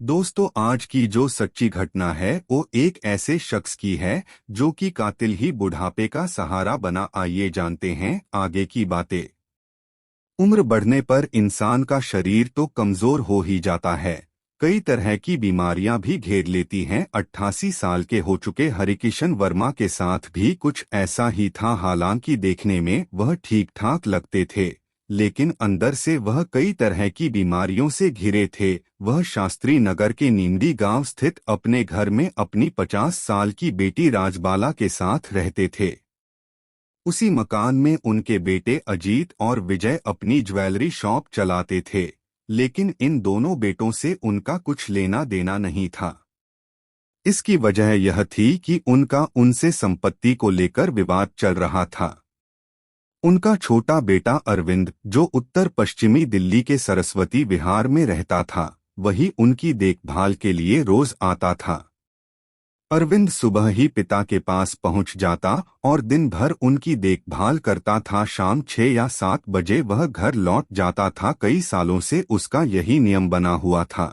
दोस्तों, आज की जो सच्ची घटना है वो एक ऐसे शख्स की है जो कि कातिल ही बुढ़ापे का सहारा बना। आइए जानते हैं आगे की बातें। उम्र बढ़ने पर इंसान का शरीर तो कमजोर हो ही जाता है। कई तरह की बीमारियां भी घेर लेती हैं। 88 साल के हो चुके हरिकिशन वर्मा के साथ भी कुछ ऐसा ही था। हालांकि देखने में वह ठीक ठाक लगते थे, लेकिन अंदर से वह कई तरह की बीमारियों से घिरे थे। वह शास्त्री नगर के नीमडी गांव स्थित अपने घर में अपनी 50 साल की बेटी राजबाला के साथ रहते थे। उसी मकान में उनके बेटे अजीत और विजय अपनी ज्वेलरी शॉप चलाते थे, लेकिन इन दोनों बेटों से उनका कुछ लेना देना नहीं था। इसकी वजह यह थी कि उनका उनसे संपत्ति को लेकर विवाद चल रहा था। उनका छोटा बेटा अरविंद, जो उत्तर पश्चिमी दिल्ली के सरस्वती विहार में रहता था, वही उनकी देखभाल के लिए रोज आता था। अरविंद सुबह ही पिता के पास पहुंच जाता और दिन भर उनकी देखभाल करता था। शाम 6 या 7 बजे वह घर लौट जाता था। कई सालों से उसका यही नियम बना हुआ था।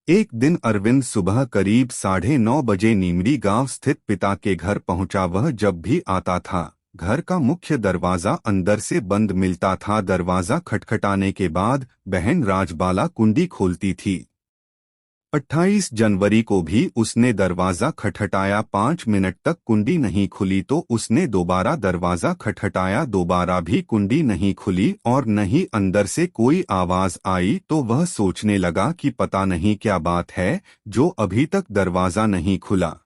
एक दिन अरविंद सुबह करीब 9:30 बजे नीमडी गांव स्थित पिता के घर पहुंचा। वह जब भी आता था, घर का मुख्य दरवाजा अंदर से बंद मिलता था। दरवाजा खटखटाने के बाद बहन राजबाला कुंडी खोलती थी। 28 जनवरी को भी उसने दरवाजा खटखटाया। 5 मिनट तक कुंडी नहीं खुली तो उसने दोबारा दरवाजा खटखटाया। दोबारा भी कुंडी नहीं खुली और न ही अंदर से कोई आवाज आई। तो वह सोचने लगा कि पता नहीं क्या बात है जो अभी तक दरवाजा नहीं खुला।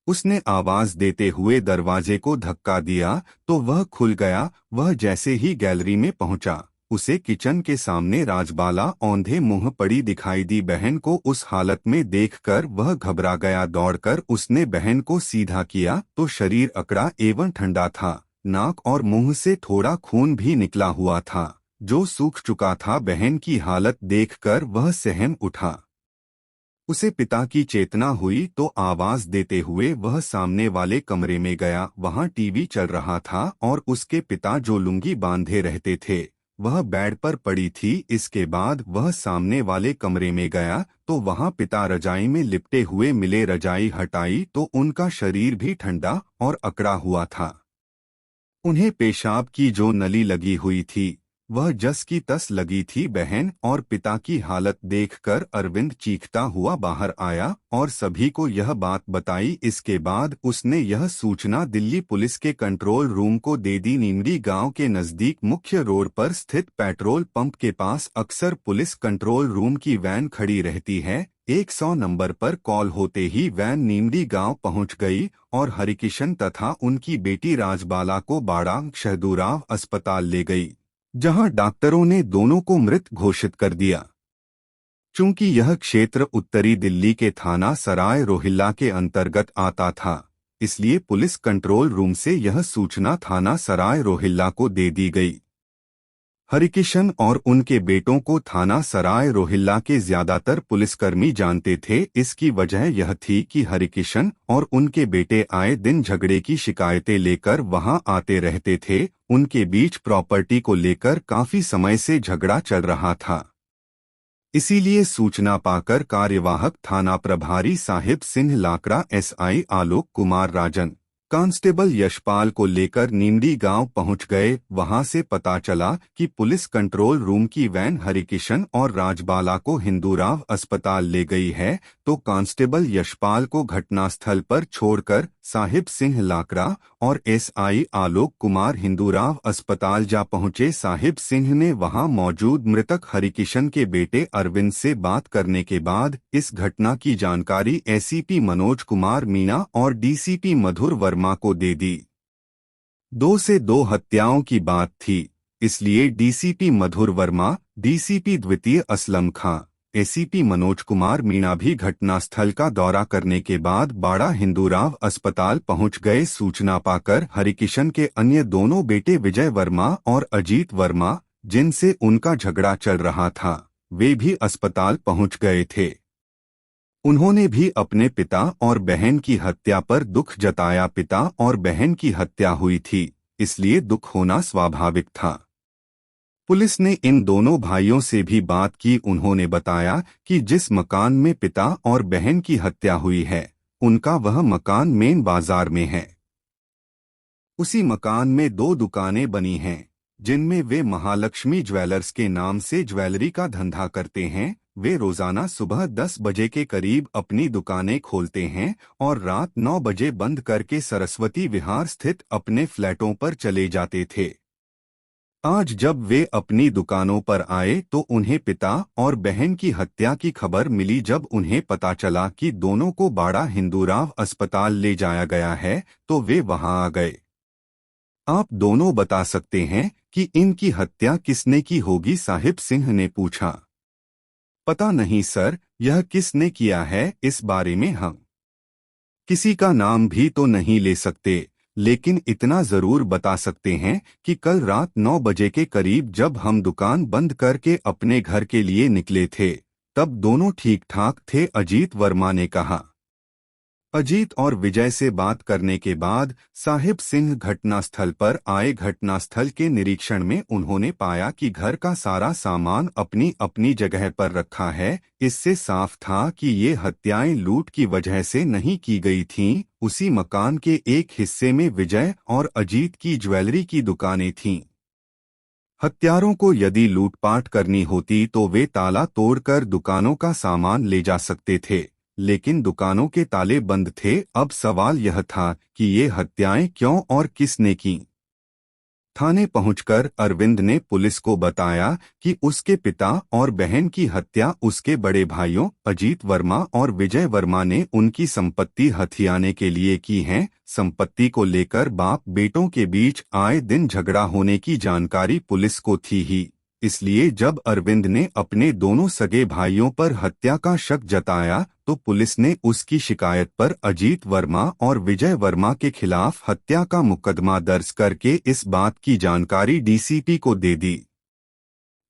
उसने आवाज देते हुए दरवाजे को धक्का दिया तो वह खुल गया। वह जैसे ही गैलरी में पहुंचा, उसे किचन के सामने राजबाला औंधे मुंह पड़ी दिखाई दी। बहन को उस हालत में देखकर वह घबरा गया। दौड़कर उसने बहन को सीधा किया तो शरीर अकड़ा एवं ठंडा था। नाक और मुंह से थोड़ा खून भी निकला हुआ था, जो सूख चुका था। बहन की हालत देखकर वह सहम उठा। उसे पिता की चेतना हुई तो आवाज देते हुए वह सामने वाले कमरे में गया। वहां टीवी चल रहा था और उसके पिता, जो लुंगी बांधे रहते थे, वह बेड पर पड़ी थी। इसके बाद वह सामने वाले कमरे में गया तो वहां पिता रजाई में लिपटे हुए मिले। रजाई हटाई तो उनका शरीर भी ठंडा और अकड़ा हुआ था। उन्हें पेशाब की जो नली लगी हुई थी वह जस की तस लगी थी। बहन और पिता की हालत देखकर अरविंद चीखता हुआ बाहर आया और सभी को यह बात बताई। इसके बाद उसने यह सूचना दिल्ली पुलिस के कंट्रोल रूम को दे दी। नीमडी गांव के नजदीक मुख्य रोड पर स्थित पेट्रोल पंप के पास अक्सर पुलिस कंट्रोल रूम की वैन खड़ी रहती है। 100 नंबर पर कॉल होते ही वैन नीमडी गांव पहुंच गई और हरिकिशन तथा उनकी बेटी राजबाला को बाड़ा शहदूराव अस्पताल ले गई, जहां डॉक्टरों ने दोनों को मृत घोषित कर दिया। चूंकि यह क्षेत्र उत्तरी दिल्ली के थाना सराय रोहिल्ला के अंतर्गत आता था, इसलिए पुलिस कंट्रोल रूम से यह सूचना थाना सराय रोहिल्ला को दे दी गई। हरिकिशन और उनके बेटों को थाना सराय रोहिल्ला के ज्यादातर पुलिसकर्मी जानते थे। इसकी वजह यह थी कि हरिकिशन और उनके बेटे आए दिन झगड़े की शिकायतें लेकर वहां आते रहते थे। उनके बीच प्रॉपर्टी को लेकर काफी समय से झगड़ा चल रहा था। इसीलिए सूचना पाकर कार्यवाहक थाना प्रभारी साहिब सिंह लाकड़ा, एसआई आलोक कुमार राजन, कांस्टेबल यशपाल को लेकर नीमडी गांव पहुंच गए। वहां से पता चला कि पुलिस कंट्रोल रूम की वैन हरिकिशन और राजबाला को हिंदूराव अस्पताल ले गई है। तो कांस्टेबल यशपाल को घटनास्थल पर छोड़कर साहिब सिंह लाकड़ा और एसआई आलोक कुमार हिंदूराव अस्पताल जा पहुंचे। साहिब सिंह ने वहां मौजूद मृतक हरिकिशन के बेटे अरविंद से बात करने के बाद इस घटना की जानकारी एसीपी मनोज कुमार मीणा और डीसीपी मधुर वर्मा को दे दी। 2 से 2 हत्याओं की बात थी, इसलिए डीसीपी मधुर वर्मा, डीसीपी द्वितीय असलम खां, एसीपी मनोज कुमार मीणा भी घटनास्थल का दौरा करने के बाद बाड़ा हिंदूराव अस्पताल पहुंच गए। सूचना पाकर हरिकिशन के अन्य दोनों बेटे विजय वर्मा और अजीत वर्मा, जिनसे उनका झगड़ा चल रहा था, वे भी अस्पताल पहुंच गए थे। उन्होंने भी अपने पिता और बहन की हत्या पर दुख जताया। पिता और बहन की हत्या हुई थी, इसलिए दुख होना स्वाभाविक था। पुलिस ने इन दोनों भाइयों से भी बात की। उन्होंने बताया कि जिस मकान में पिता और बहन की हत्या हुई है, उनका वह मकान मेन बाजार में है। उसी मकान में दो दुकानें बनी हैं, जिनमें वे महालक्ष्मी ज्वेलर्स के नाम से ज्वेलरी का धंधा करते हैं। वे रोजाना सुबह 10 बजे के करीब अपनी दुकानें खोलते हैं और रात 9 बजे बंद करके सरस्वती विहार स्थित अपने फ्लैटों पर चले जाते थे। आज जब वे अपनी दुकानों पर आए तो उन्हें पिता और बहन की हत्या की खबर मिली। जब उन्हें पता चला कि दोनों को बाड़ा हिंदूराव अस्पताल ले जाया गया है, तो वे वहां आ गए। आप दोनों बता सकते हैं कि इनकी हत्या किसने की होगी? साहिब सिंह ने पूछा। पता नहीं सर, यह किसने किया है इस बारे में हम किसी का नाम भी तो नहीं ले सकते, लेकिन इतना जरूर बता सकते हैं कि कल रात 9 बजे के करीब जब हम दुकान बंद करके अपने घर के लिए निकले थे, तब दोनों ठीक ठाक थे, अजीत वर्मा ने कहा। अजीत और विजय से बात करने के बाद साहिब सिंह घटनास्थल पर आए। घटनास्थल के निरीक्षण में उन्होंने पाया कि घर का सारा सामान अपनी अपनी जगह पर रखा है। इससे साफ था कि ये हत्याएं लूट की वजह से नहीं की गई थीं। उसी मकान के एक हिस्से में विजय और अजीत की ज्वेलरी की दुकानें थीं। हत्यारों को यदि लूटपाट करनी होती तो वे ताला तोड़कर दुकानों का सामान ले जा सकते थे, लेकिन दुकानों के ताले बंद थे। अब सवाल यह था कि ये हत्याएं क्यों और किसने की। थाने पहुंचकर अरविंद ने पुलिस को बताया कि उसके पिता और बहन की हत्या उसके बड़े भाइयों अजीत वर्मा और विजय वर्मा ने उनकी संपत्ति हथियाने के लिए की है। संपत्ति को लेकर बाप बेटों के बीच आए दिन झगड़ा होने की जानकारी पुलिस को थी ही, इसलिए जब अरविंद ने अपने दोनों सगे भाइयों पर हत्या का शक जताया तो पुलिस ने उसकी शिकायत पर अजीत वर्मा और विजय वर्मा के खिलाफ हत्या का मुकदमा दर्ज करके इस बात की जानकारी डीसीपी को दे दी।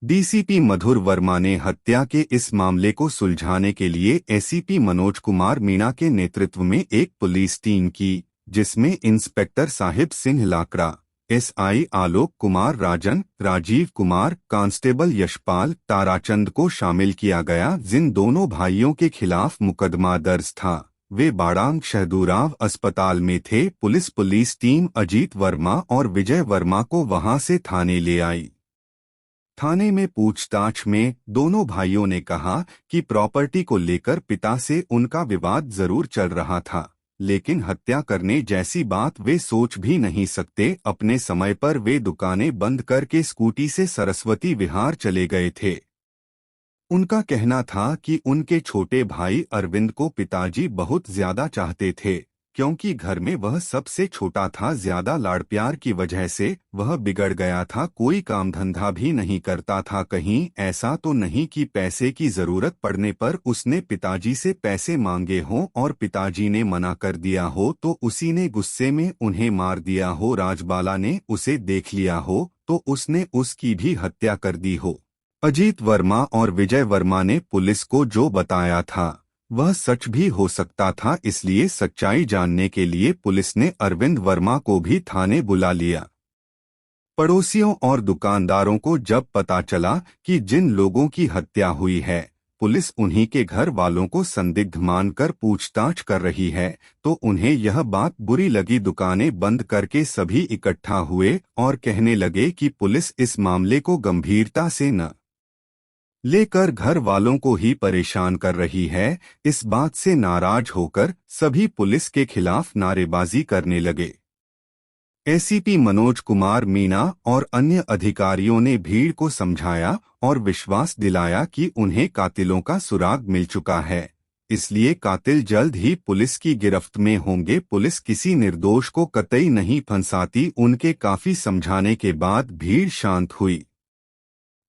डीसीपी मधुर वर्मा ने हत्या के इस मामले को सुलझाने के लिए एसीपी मनोज कुमार मीणा के नेतृत्व में एक पुलिस टीम की, जिसमें इंस्पेक्टर साहिब सिंह लाकड़ा, एसआई आलोक कुमार राजन, राजीव कुमार, कांस्टेबल यशपाल, ताराचंद को शामिल किया गया। जिन दोनों भाइयों के खिलाफ मुकदमा दर्ज था, वे बाड़ांग शहदूराव अस्पताल में थे। पुलिस टीम अजीत वर्मा और विजय वर्मा को वहां से थाने ले आई। थाने में पूछताछ में दोनों भाइयों ने कहा कि प्रॉपर्टी को लेकर पिता से उनका विवाद जरूर चल रहा था, लेकिन हत्या करने जैसी बात वे सोच भी नहीं सकते। अपने समय पर वे दुकानें बंद करके स्कूटी से सरस्वती विहार चले गए थे। उनका कहना था कि उनके छोटे भाई अरविंद को पिताजी बहुत ज्यादा चाहते थे, क्योंकि घर में वह सबसे छोटा था। ज्यादा लाड़ प्यार की वजह से वह बिगड़ गया था, कोई काम धंधा भी नहीं करता था। कहीं ऐसा तो नहीं कि पैसे की जरूरत पड़ने पर उसने पिताजी से पैसे मांगे हों और पिताजी ने मना कर दिया हो तो उसी ने गुस्से में उन्हें मार दिया हो। राजबाला ने उसे देख लिया हो तो उसने उसकी भी हत्या कर दी हो। अजीत वर्मा और विजय वर्मा ने पुलिस को जो बताया था वह सच भी हो सकता था, इसलिए सच्चाई जानने के लिए पुलिस ने अरविंद वर्मा को भी थाने बुला लिया। पड़ोसियों और दुकानदारों को जब पता चला कि जिन लोगों की हत्या हुई है पुलिस उन्हीं के घर वालों को संदिग्ध मानकर पूछताछ कर रही है, तो उन्हें यह बात बुरी लगी। दुकानें बंद करके सभी इकट्ठा हुए और कहने लगे कि पुलिस इस मामले को गंभीरता से न लेकर घर वालों को ही परेशान कर रही है। इस बात से नाराज होकर सभी पुलिस के खिलाफ नारेबाजी करने लगे। एसीपी मनोज कुमार मीणा और अन्य अधिकारियों ने भीड़ को समझाया और विश्वास दिलाया कि उन्हें कातिलों का सुराग मिल चुका है, इसलिए कातिल जल्द ही पुलिस की गिरफ्त में होंगे। पुलिस किसी निर्दोष को कतई नहीं फंसाती। उनके काफी समझाने के बाद भीड़ शांत हुई।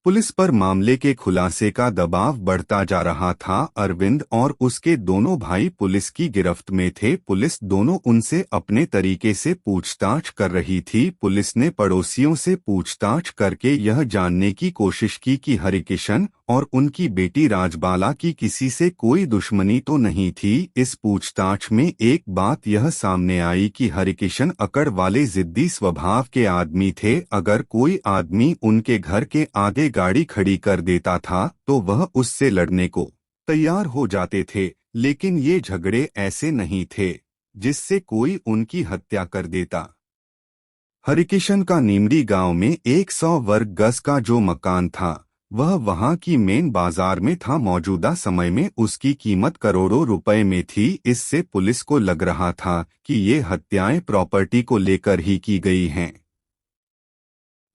पुलिस पर मामले के खुलासे का दबाव बढ़ता जा रहा था। अरविंद और उसके दोनों भाई पुलिस की गिरफ्त में थे। पुलिस दोनों उनसे अपने तरीके से पूछताछ कर रही थी। पुलिस ने पड़ोसियों से पूछताछ करके यह जानने की कोशिश की कि हरिकिशन और उनकी बेटी राजबाला की किसी से कोई दुश्मनी तो नहीं थी। इस पूछताछ में एक बात यह सामने आई कि हरिकिशन अकड़ वाले जिद्दी स्वभाव के आदमी थे। अगर कोई आदमी उनके घर के आगे गाड़ी खड़ी कर देता था तो वह उससे लड़ने को तैयार हो जाते थे, लेकिन ये झगड़े ऐसे नहीं थे जिससे कोई उनकी हत्या कर देता। हरिकिशन का नीमड़ी गांव में 100 वर्ग गज का जो मकान था वह वहां की मेन बाजार में था। मौजूदा समय में उसकी कीमत करोड़ों रुपए में थी। इससे पुलिस को लग रहा था कि ये हत्याएं प्रॉपर्टी को लेकर ही की गई हैं।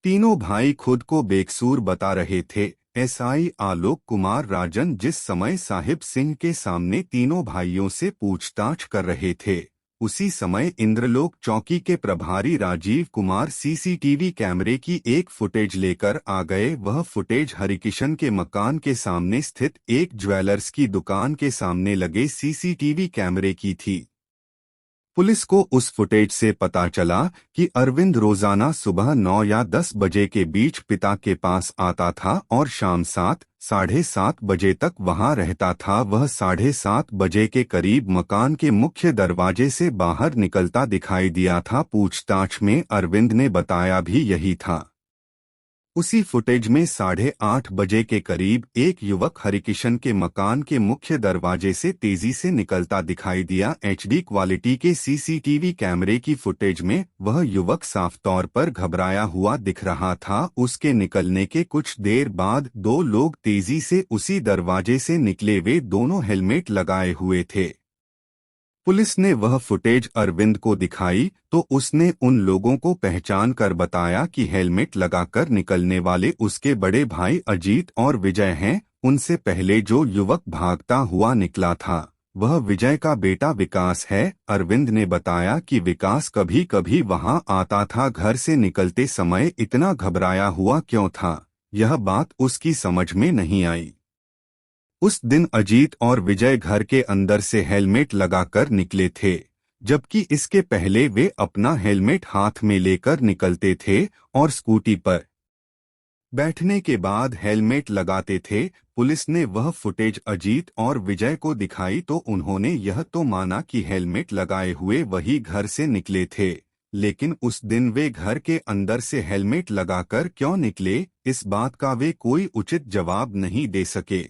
तीनों भाई खुद को बेकसूर बता रहे थे। एसआई आलोक कुमार राजन जिस समय साहिब सिंह के सामने तीनों भाइयों से पूछताछ कर रहे थे, उसी समय इंद्रलोक चौकी के प्रभारी राजीव कुमार सीसीटीवी कैमरे की एक फुटेज लेकर आ गए। वह फुटेज हरिकिशन के मकान के सामने स्थित एक ज्वेलर्स की दुकान के सामने लगे सीसीटीवी कैमरे की थी। पुलिस को उस फुटेज से पता चला कि अरविंद रोजाना सुबह 9 या 10 बजे के बीच पिता के पास आता था और शाम 7-7:30 बजे तक वहां रहता था। वह 7:30 बजे के करीब मकान के मुख्य दरवाजे से बाहर निकलता दिखाई दिया था। पूछताछ में अरविंद ने बताया भी यही था। उसी फुटेज में 8:30 बजे के करीब एक युवक हरिकिशन के मकान के मुख्य दरवाजे से तेजी से निकलता दिखाई दिया। एचडी क्वालिटी के सीसीटीवी कैमरे की फुटेज में वह युवक साफ तौर पर घबराया हुआ दिख रहा था। उसके निकलने के कुछ देर बाद दो लोग तेजी से उसी दरवाजे से निकले। वे दोनों हेलमेट लगाए हुए थे। पुलिस ने वह फुटेज अरविंद को दिखाई तो उसने उन लोगों को पहचान कर बताया कि हेलमेट लगाकर निकलने वाले उसके बड़े भाई अजीत और विजय हैं। उनसे पहले जो युवक भागता हुआ निकला था वह विजय का बेटा विकास है। अरविंद ने बताया कि विकास कभी कभी वहां आता था। घर से निकलते समय इतना घबराया हुआ क्यों था, यह बात उसकी समझ में नहीं आई। उस दिन अजीत और विजय घर के अंदर से हेलमेट लगाकर निकले थे, जबकि इसके पहले वे अपना हेलमेट हाथ में लेकर निकलते थे और स्कूटी पर बैठने के बाद हेलमेट लगाते थे। पुलिस ने वह फुटेज अजीत और विजय को दिखाई तो उन्होंने यह तो माना कि हेलमेट लगाए हुए वही घर से निकले थे, लेकिन उस दिन वे घर के अंदर से हेलमेट लगाकर क्यों निकले, इस बात का वे कोई उचित जवाब नहीं दे सके।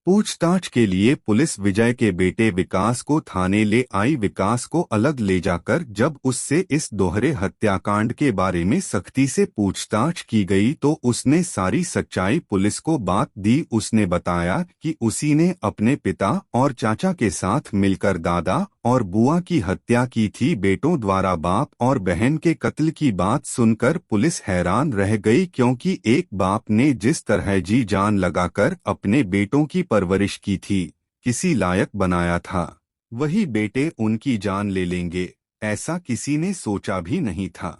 पूछताछ के लिए पुलिस विजय के बेटे विकास को थाने ले आई। विकास को अलग ले जाकर जब उससे इस दोहरे हत्याकांड के बारे में सख्ती से पूछताछ की गई तो उसने सारी सच्चाई पुलिस को बात दी। उसने बताया कि उसी ने अपने पिता और चाचा के साथ मिलकर दादा और बुआ की हत्या की थी। बेटों द्वारा बाप और बहन के कत्ल की बात सुनकर पुलिस हैरान रह गई, क्योंकि एक बाप ने जिस तरह जी जान लगाकर अपने बेटों की परवरिश की थी, किसी लायक बनाया था, वही बेटे उनकी जान ले लेंगे, ऐसा किसी ने सोचा भी नहीं था।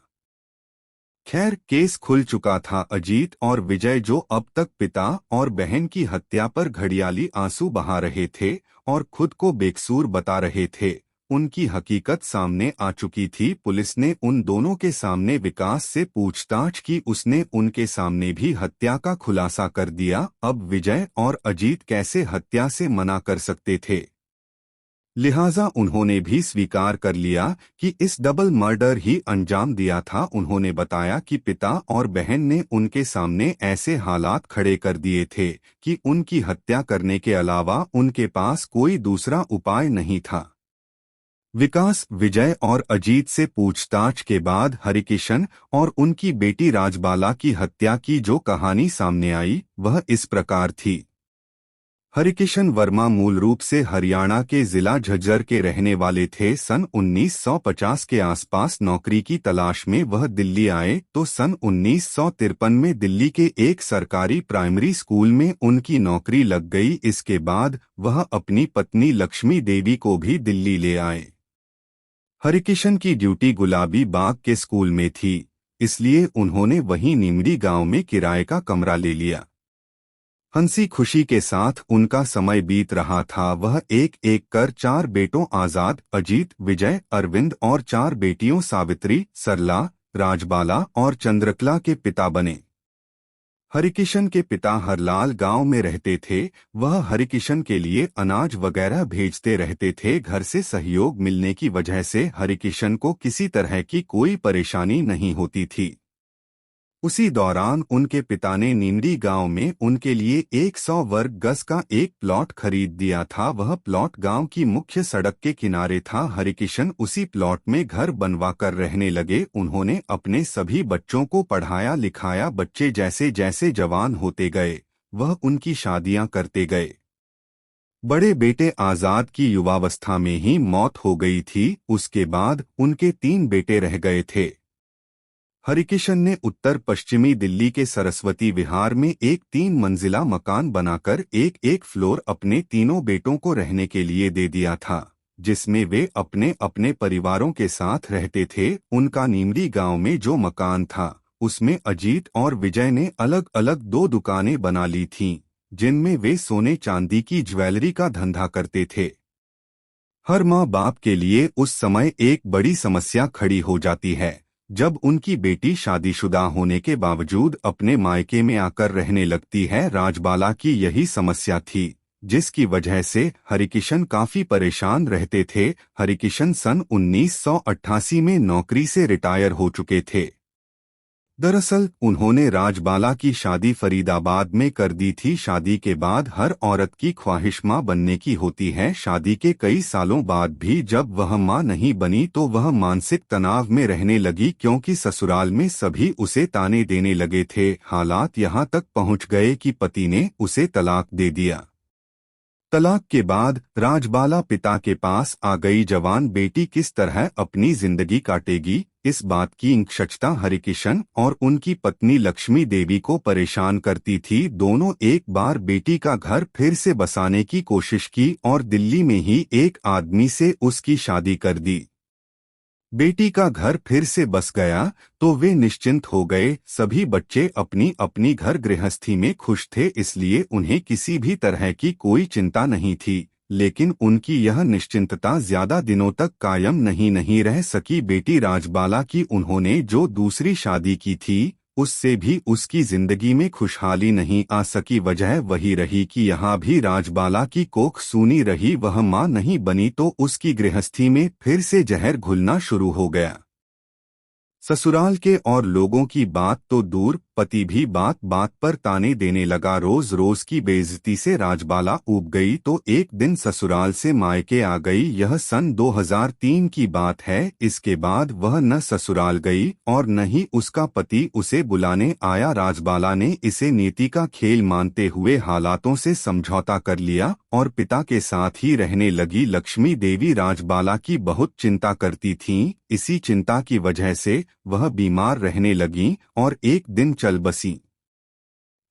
खैर, केस खुल चुका था। अजीत और विजय जो अब तक पिता और बहन की हत्या पर घड़ियाली आंसू बहा रहे थे और खुद को बेकसूर बता रहे थे, उनकी हकीकत सामने आ चुकी थी। पुलिस ने उन दोनों के सामने विकास से पूछताछ की। उसने उनके सामने भी हत्या का खुलासा कर दिया। अब विजय और अजीत कैसे हत्या से मना कर सकते थे, लिहाजा उन्होंने भी स्वीकार कर लिया कि इस डबल मर्डर ही अंजाम दिया था। उन्होंने बताया कि पिता और बहन ने उनके सामने ऐसे हालात खड़े कर दिए थे कि उनकी हत्या करने के अलावा उनके पास कोई दूसरा उपाय नहीं था। विकास, विजय और अजीत से पूछताछ के बाद हरिकिशन और उनकी बेटी राजबाला की हत्या की जो कहानी सामने आई वह इस प्रकार थी। हरिकिशन वर्मा मूल रूप से हरियाणा के जिला झज्जर के रहने वाले थे। सन 1950 के आसपास नौकरी की तलाश में वह दिल्ली आए तो सन 1953 में दिल्ली के एक सरकारी प्राइमरी स्कूल में उनकी नौकरी लग गई। इसके बाद वह अपनी पत्नी लक्ष्मी देवी को भी दिल्ली ले आए। हरिकिशन की ड्यूटी गुलाबी बाग के स्कूल में थी। इसलिए उन्होंने वहीं नीमड़ी गांव में किराए का कमरा ले लिया। हंसी खुशी के साथ उनका समय बीत रहा था। वह एक एक कर 4 बेटों आजाद, अजीत, विजय, अरविंद और 4 बेटियों सावित्री, सरला, राजबाला और चंद्रकला के पिता बने। हरिकिशन के पिता हरलाल गांव में रहते थे। वह हरिकिशन के लिए अनाज वगैरह भेजते रहते थे। घर से सहयोग मिलने की वजह से हरिकिशन को किसी तरह की कोई परेशानी नहीं होती थी। उसी दौरान उनके पिता ने नीमड़ी गांव में उनके लिए 100 वर्ग गज का एक प्लॉट खरीद दिया था। वह प्लॉट गांव की मुख्य सड़क के किनारे था। हरिकिशन उसी प्लॉट में घर बनवाकर रहने लगे। उन्होंने अपने सभी बच्चों को पढ़ाया लिखाया। बच्चे जैसे जैसे जवान होते गए, वह उनकी शादियां करते गए। बड़े बेटे आजाद की युवावस्था में ही मौत हो गई थी। उसके बाद उनके 3 बेटे रह गए थे। हरिकिशन ने उत्तर पश्चिमी दिल्ली के सरस्वती विहार में एक 3 मंजिला मकान बनाकर एक एक फ्लोर अपने तीनों बेटों को रहने के लिए दे दिया था, जिसमें वे अपने अपने परिवारों के साथ रहते थे। उनका नीमड़ी गांव में जो मकान था, उसमें अजीत और विजय ने अलग अलग 2 दुकानें बना ली थीं, जिनमें वे सोने चांदी की ज्वेलरी का धंधा करते थे। हर माँ बाप के लिए उस समय एक बड़ी समस्या खड़ी हो जाती है जब उनकी बेटी शादीशुदा होने के बावजूद अपने मायके में आकर रहने लगती है। राजबाला की यही समस्या थी, जिसकी वजह से हरिकिशन काफी परेशान रहते थे। हरिकिशन सन 1988 में नौकरी से रिटायर हो चुके थे। दरअसल उन्होंने राजबाला की शादी फरीदाबाद में कर दी थी। शादी के बाद हर औरत की ख्वाहिश मां बनने की होती है। शादी के कई सालों बाद भी जब वह मां नहीं बनी तो वह मानसिक तनाव में रहने लगी, क्योंकि ससुराल में सभी उसे ताने देने लगे थे। हालात यहां तक पहुंच गए कि पति ने उसे तलाक दे दिया। तलाक के बाद राजबाला पिता के पास आ गई। जवान बेटी किस तरह अपनी जिंदगी काटेगी, इस बात की इंक्षचता हरिकिशन और उनकी पत्नी लक्ष्मी देवी को परेशान करती थी। दोनों एक बार बेटी का घर फिर से बसाने की कोशिश की और दिल्ली में ही एक आदमी से उसकी शादी कर दी। बेटी का घर फिर से बस गया तो वे निश्चिंत हो गए। सभी बच्चे अपनी अपनी घर गृहस्थी में खुश थे, इसलिए उन्हें किसी भी तरह की कोई चिंता नहीं थी। लेकिन उनकी यह निश्चिंतता ज्यादा दिनों तक कायम नहीं रह सकी। बेटी राजबाला की उन्होंने जो दूसरी शादी की थी, उससे भी उसकी जिंदगी में खुशहाली नहीं आ सकी। वजह वही रही कि यहाँ भी राजबाला की कोख सूनी रही। वह मां नहीं बनी तो उसकी गृहस्थी में फिर से जहर घुलना शुरू हो गया। ससुराल के और लोगों की बात तो दूर, पति भी बात बात पर ताने देने लगा। रोज रोज की बेइज्जती से राजबाला ऊब गई तो एक दिन ससुराल से मायके आ गई। यह सन 2003 की बात है। इसके बाद वह न ससुराल गई और न ही उसका पति उसे बुलाने आया। राजबाला ने इसे नीति का खेल मानते हुए हालातों से समझौता कर लिया और पिता के साथ ही रहने लगी। लक्ष्मी देवी राजबाला की बहुत चिंता करती थीं। इसी चिंता की वजह से वह बीमार रहने लगीं और एक दिन चल बसी।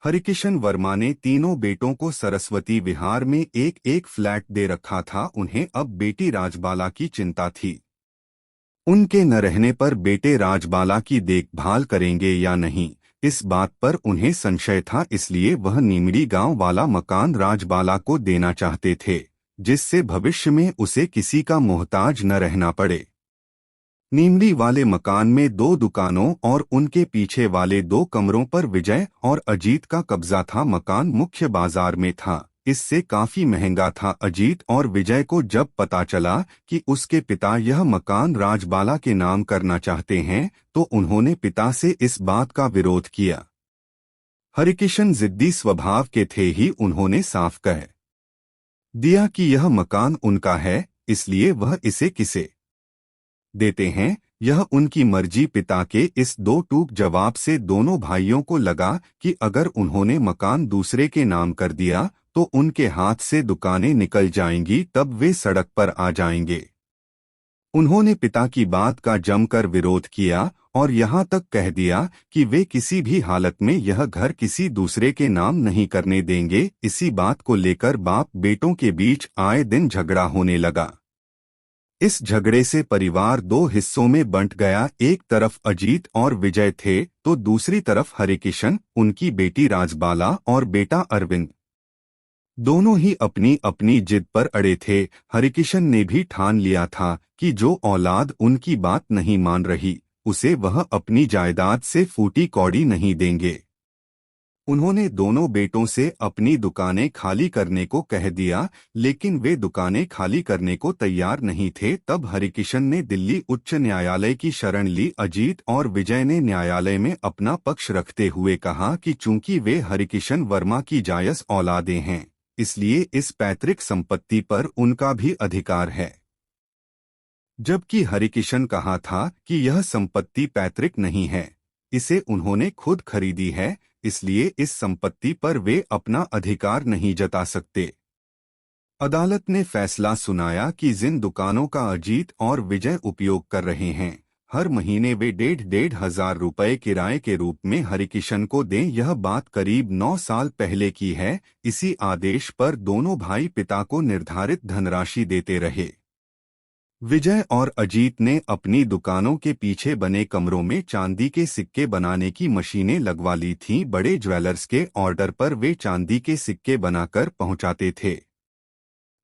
हरिकिशन वर्मा ने तीनों बेटों को सरस्वती विहार में एक एक फ्लैट दे रखा था। उन्हें अब बेटी राजबाला की चिंता थी। उनके न रहने पर बेटे राजबाला की देखभाल करेंगे या नहीं, इस बात पर उन्हें संशय था। इसलिए वह नीमड़ी गांव वाला मकान राजबाला को देना चाहते थे, जिससे भविष्य में उसे किसी का मोहताज न रहना पड़े। नीमड़ी वाले मकान में 2 दुकानों और उनके पीछे वाले 2 कमरों पर विजय और अजीत का कब्जा था। मकान मुख्य बाजार में था, इससे काफी महंगा था। अजीत और विजय को जब पता चला कि उसके पिता यह मकान राजबाला के नाम करना चाहते हैं, तो उन्होंने पिता से इस बात का विरोध किया। हरिकिशन जिद्दी स्वभाव के थे ही उन्होंने साफ कह दिया कि यह मकान उनका है, इसलिए वह इसे किसे देते हैं, यह उनकी मर्जी। पिता के इस 2 टूक जवाब से दोनों भाइयों को लगा कि अगर उन्होंने मकान दूसरे के नाम कर दिया तो उनके हाथ से दुकानें निकल जाएंगी, तब वे सड़क पर आ जाएंगे। उन्होंने पिता की बात का जमकर विरोध किया और यहाँ तक कह दिया कि वे किसी भी हालत में यह घर किसी दूसरे के नाम नहीं करने देंगे। इसी बात को लेकर बाप बेटों के बीच आए दिन झगड़ा होने लगा। इस झगड़े से परिवार दो हिस्सों में बंट गया। एक तरफ अजीत और विजय थे तो दूसरी तरफ हरिकिशन, उनकी बेटी राजबाला और बेटा अरविंद। दोनों ही अपनी अपनी जिद पर अड़े थे। हरिकिशन ने भी ठान लिया था कि जो औलाद उनकी बात नहीं मान रही उसे वह अपनी जायदाद से फूटी कौड़ी नहीं देंगे। उन्होंने दोनों बेटों से अपनी दुकानें खाली करने को कह दिया, लेकिन वे दुकानें खाली करने को तैयार नहीं थे। तब हरिकिशन ने दिल्ली उच्च न्यायालय की शरण ली। अजीत और विजय ने न्यायालय में अपना पक्ष रखते हुए कहा कि चूंकि वे हरिकिशन वर्मा की जायज औलादें हैं, इसलिए इस पैतृक संपत्ति पर उनका भी अधिकार है। जबकि हरिकिशन कहा था कि यह संपत्ति पैतृक नहीं है, इसे उन्होंने खुद खरीदी है, इसलिए इस संपत्ति पर वे अपना अधिकार नहीं जता सकते। अदालत ने फैसला सुनाया कि जिन दुकानों का अजीत और विजय उपयोग कर रहे हैं, हर महीने वे 1,500 रुपये किराए के रूप में हरिकिशन को दें। यह बात करीब 9 साल पहले की है। इसी आदेश पर दोनों भाई पिता को निर्धारित धनराशि देते रहे। विजय और अजीत ने अपनी दुकानों के पीछे बने कमरों में चांदी के सिक्के बनाने की मशीनें लगवा ली थीं। बड़े ज्वेलर्स के ऑर्डर पर वे चांदी के सिक्के बनाकर पहुंचाते थे।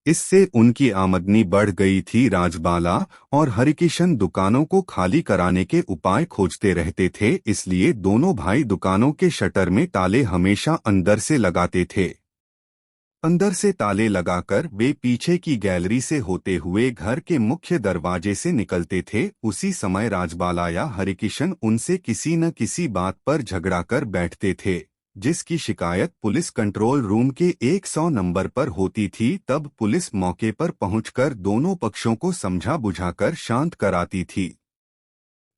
इससे उनकी आमदनी बढ़ गई थी। राजबाला और हरिकिशन दुकानों को खाली कराने के उपाय खोजते रहते थे, इसलिए दोनों भाई दुकानों के शटर में ताले हमेशा अंदर से लगाते थे। अंदर से ताले लगाकर वे पीछे की गैलरी से होते हुए घर के मुख्य दरवाजे से निकलते थे। उसी समय राजबाला या हरिकिशन उनसे किसी न किसी बात पर झगड़ा कर बैठते थे, जिसकी शिकायत पुलिस कंट्रोल रूम के 100 नंबर पर होती थी। तब पुलिस मौके पर पहुंचकर दोनों पक्षों को समझा बुझाकर शांत कराती थी।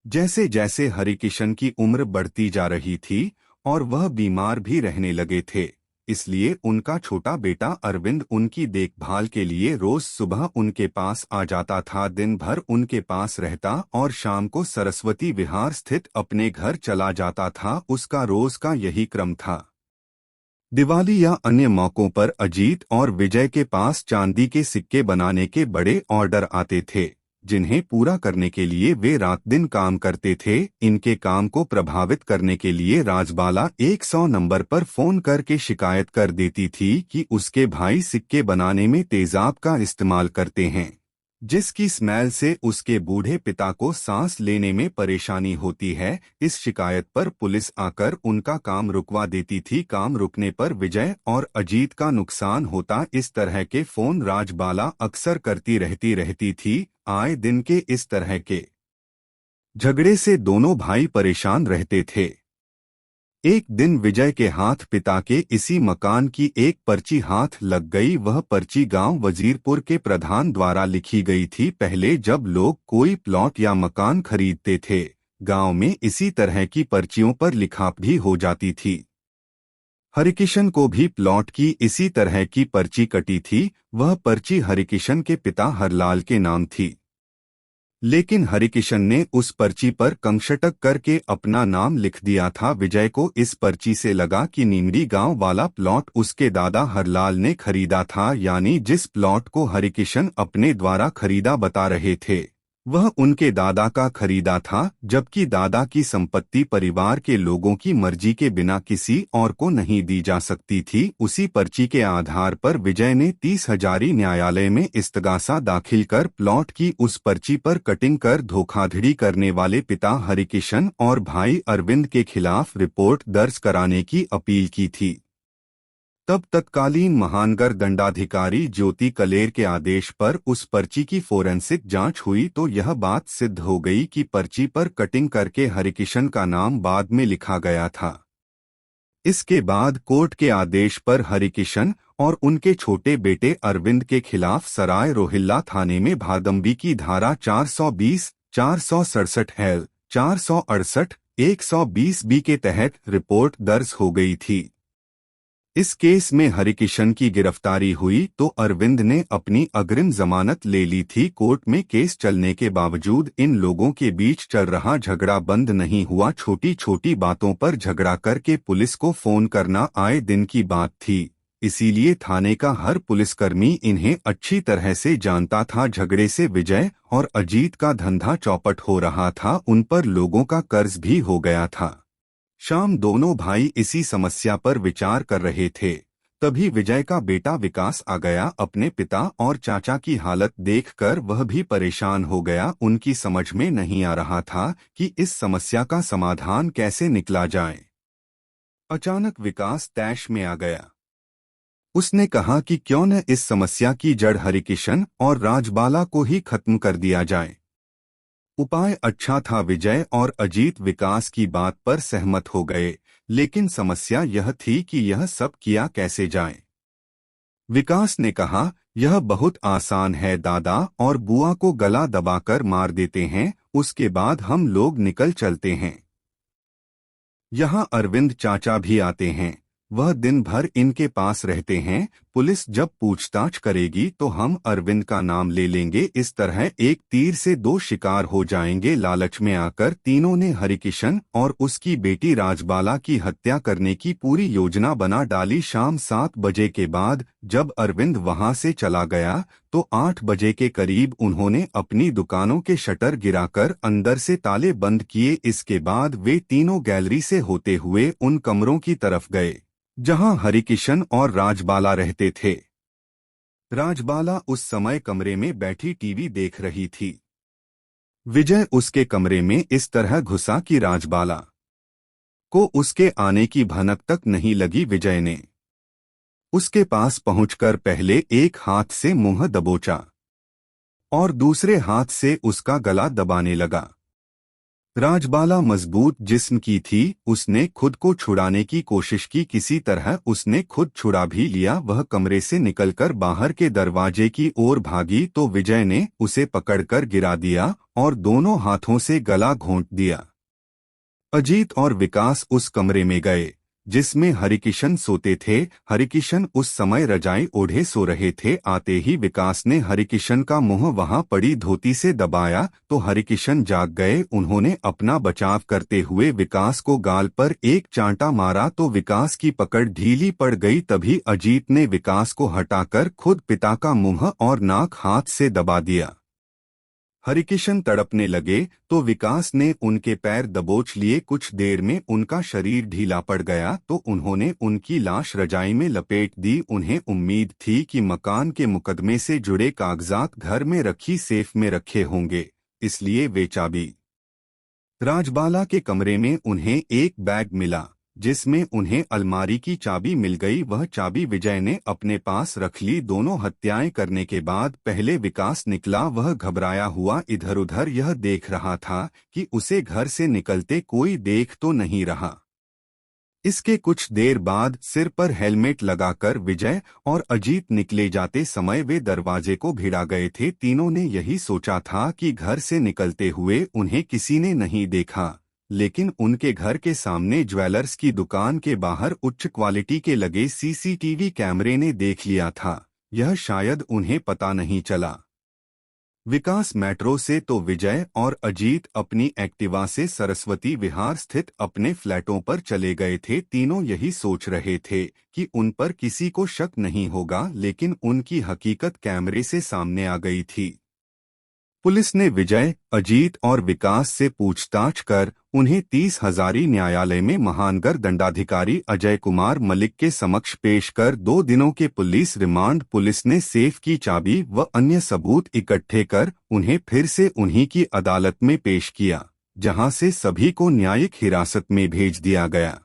जैसे जैसे हरिकिशन की उम्र बढ़ती जा रही थी और वह बीमार भी रहने लगे थे, इसलिए उनका छोटा बेटा अरविंद उनकी देखभाल के लिए रोज सुबह उनके पास आ जाता था। दिन भर उनके पास रहता और शाम को सरस्वती विहार स्थित अपने घर चला जाता था। उसका रोज का यही क्रम था। दिवाली या अन्य मौकों पर अजीत और विजय के पास चांदी के सिक्के बनाने के बड़े ऑर्डर आते थे, जिन्हें पूरा करने के लिए वे रात दिन काम करते थे। इनके काम को प्रभावित करने के लिए राजबाला 100 नंबर पर फोन करके शिकायत कर देती थी कि उसके भाई सिक्के बनाने में तेजाब का इस्तेमाल करते हैं, जिसकी स्मेल से उसके बूढ़े पिता को सांस लेने में परेशानी होती है। इस शिकायत पर पुलिस आकर उनका काम रुकवा देती थी। काम रुकने पर विजय और अजीत का नुकसान होता। इस तरह के फोन राजबाला अक्सर करती रहती थी। आए दिन के इस तरह के झगड़े से दोनों भाई परेशान रहते थे। एक दिन विजय के हाथ पिता के इसी मकान की एक पर्ची हाथ लग गई। वह पर्ची गांव वजीरपुर के प्रधान द्वारा लिखी गई थी। पहले जब लोग कोई प्लॉट या मकान खरीदते थे, गांव में इसी तरह की पर्चियों पर लिखाप भी हो जाती थी। हरिकिशन को भी प्लॉट की इसी तरह की पर्ची कटी थी। वह पर्ची हरिकिशन के पिता हरलाल के नाम थी, लेकिन हरिकिशन ने उस पर्ची पर कंशटक करके अपना नाम लिख दिया था। विजय को इस पर्ची से लगा कि नीमरी गांव वाला प्लॉट उसके दादा हरलाल ने खरीदा था, यानी जिस प्लॉट को हरिकिशन अपने द्वारा खरीदा बता रहे थे, वह उनके दादा का खरीदा था। जबकि दादा की संपत्ति परिवार के लोगों की मर्जी के बिना किसी और को नहीं दी जा सकती थी। उसी पर्ची के आधार पर विजय ने 30,000 न्यायालय में इस्तगासा दाखिल कर प्लॉट की उस पर्ची पर कटिंग कर धोखाधड़ी करने वाले पिता हरिकिशन और भाई अरविंद के खिलाफ रिपोर्ट दर्ज कराने की अपील की थी। तब तत्कालीन महानगर दंडाधिकारी ज्योति कलेर के आदेश पर उस पर्ची की फोरेंसिक जांच हुई तो यह बात सिद्ध हो गई कि पर्ची पर कटिंग करके हरिकिशन का नाम बाद में लिखा गया था। इसके बाद कोर्ट के आदेश पर हरिकिशन और उनके छोटे बेटे अरविंद के खिलाफ सराय रोहिल्ला थाने में भादंबी की धारा 420, 467 हेल, 468, 120 बी के तहत रिपोर्ट दर्ज हो गई थी। इस केस में हरिकिशन की गिरफ्तारी हुई तो अरविंद ने अपनी अग्रिम जमानत ले ली थी। कोर्ट में केस चलने के बावजूद इन लोगों के बीच चल रहा झगड़ा बंद नहीं हुआ। छोटी छोटी बातों पर झगड़ा करके पुलिस को फोन करना आए दिन की बात थी। इसीलिए थाने का हर पुलिसकर्मी इन्हें अच्छी तरह से जानता था। झगड़े से विजय और अजीत का धंधा चौपट हो रहा था, उन पर लोगों का कर्ज भी हो गया था। शाम दोनों भाई इसी समस्या पर विचार कर रहे थे, तभी विजय का बेटा विकास आ गया। अपने पिता और चाचा की हालत देखकर वह भी परेशान हो गया। उनकी समझ में नहीं आ रहा था कि इस समस्या का समाधान कैसे निकला जाए। अचानक विकास तैश में आ गया। उसने कहा कि क्यों न इस समस्या की जड़ हरिकिशन और राजबाला को ही खत्म कर दिया जाए। उपाय अच्छा था। विजय और अजीत विकास की बात पर सहमत हो गए, लेकिन समस्या यह थी कि यह सब किया कैसे जाए। विकास ने कहा, यह बहुत आसान है, दादा और बुआ को गला दबाकर मार देते हैं, उसके बाद हम लोग निकल चलते हैं। यहाँ अरविंद चाचा भी आते हैं, वह दिन भर इनके पास रहते हैं। पुलिस जब पूछताछ करेगी तो हम अरविंद का नाम ले लेंगे। इस तरह एक तीर से दो शिकार हो जाएंगे। लालच में आकर तीनों ने हरिकिशन और उसकी बेटी राजबाला की हत्या करने की पूरी योजना बना डाली। शाम 7 बजे के बाद जब अरविंद वहां से चला गया तो 8 बजे के करीब उन्होंने अपनी दुकानों के शटर गिराकर अंदर से ताले बंद किए। इसके बाद वे तीनों गैलरी से होते हुए उन कमरों की तरफ गए जहां हरिकिशन और राजबाला रहते थे। राजबाला उस समय कमरे में बैठी टीवी देख रही थी। विजय उसके कमरे में इस तरह घुसा कि राजबाला को उसके आने की भनक तक नहीं लगी। विजय ने उसके पास पहुंचकर पहले एक हाथ से मुंह दबोचा और दूसरे हाथ से उसका गला दबाने लगा। राजबाला मजबूत जिस्म की थी, उसने खुद को छुड़ाने की कोशिश की। किसी तरह उसने खुद छुड़ा भी लिया। वह कमरे से निकलकर बाहर के दरवाजे की ओर भागी तो विजय ने उसे पकड़कर गिरा दिया और दोनों हाथों से गला घोंट दिया। अजीत और विकास उस कमरे में गए जिसमें हरिकिशन सोते थे। हरिकिशन उस समय रजाई ओढ़े सो रहे थे। आते ही विकास ने हरिकिशन का मुंह वहां पड़ी धोती से दबाया तो हरिकिशन जाग गए। उन्होंने अपना बचाव करते हुए विकास को गाल पर एक चांटा मारा तो विकास की पकड़ ढीली पड़ गई। तभी अजीत ने विकास को हटाकर खुद पिता का मुंह और नाक हाथ से दबा दिया। हरिकिशन तड़पने लगे तो विकास ने उनके पैर दबोच लिए। कुछ देर में उनका शरीर ढीला पड़ गया तो उन्होंने उनकी लाश रजाई में लपेट दी। उन्हें उम्मीद थी कि मकान के मुकदमे से जुड़े कागजात घर में रखी सेफ में रखे होंगे, इसलिए वे चाबी। राजबाला के कमरे में उन्हें एक बैग मिला जिसमें उन्हें अलमारी की चाबी मिल गई। वह चाबी विजय ने अपने पास रख ली। दोनों हत्याएं करने के बाद पहले विकास निकला। वह घबराया हुआ इधर उधर यह देख रहा था कि उसे घर से निकलते कोई देख तो नहीं रहा। इसके कुछ देर बाद सिर पर हेलमेट लगाकर विजय और अजीत निकले। जाते समय वे दरवाजे को भिड़ा गए थे। तीनों ने यही सोचा था कि घर से निकलते हुए उन्हें किसी ने नहीं देखा, लेकिन उनके घर के सामने ज्वेलर्स की दुकान के बाहर उच्च क्वालिटी के लगे सीसीटीवी कैमरे ने देख लिया था। यह शायद उन्हें पता नहीं चला। विकास मेट्रो से तो विजय और अजीत अपनी एक्टिवा से सरस्वती विहार स्थित अपने फ्लैटों पर चले गए थे। तीनों यही सोच रहे थे कि उन पर किसी को शक नहीं होगा, लेकिन उनकी हकीकत कैमरे से सामने आ गई थी। पुलिस ने विजय, अजीत और विकास से पूछताछ कर उन्हें 30 हजारी न्यायालय में महानगर दंडाधिकारी अजय कुमार मलिक के समक्ष पेश कर 2 दिनों के पुलिस रिमांड। पुलिस ने सेफ की चाबी व अन्य सबूत इकट्ठे कर उन्हें फिर से उन्हीं की अदालत में पेश किया, जहां से सभी को न्यायिक हिरासत में भेज दिया गया।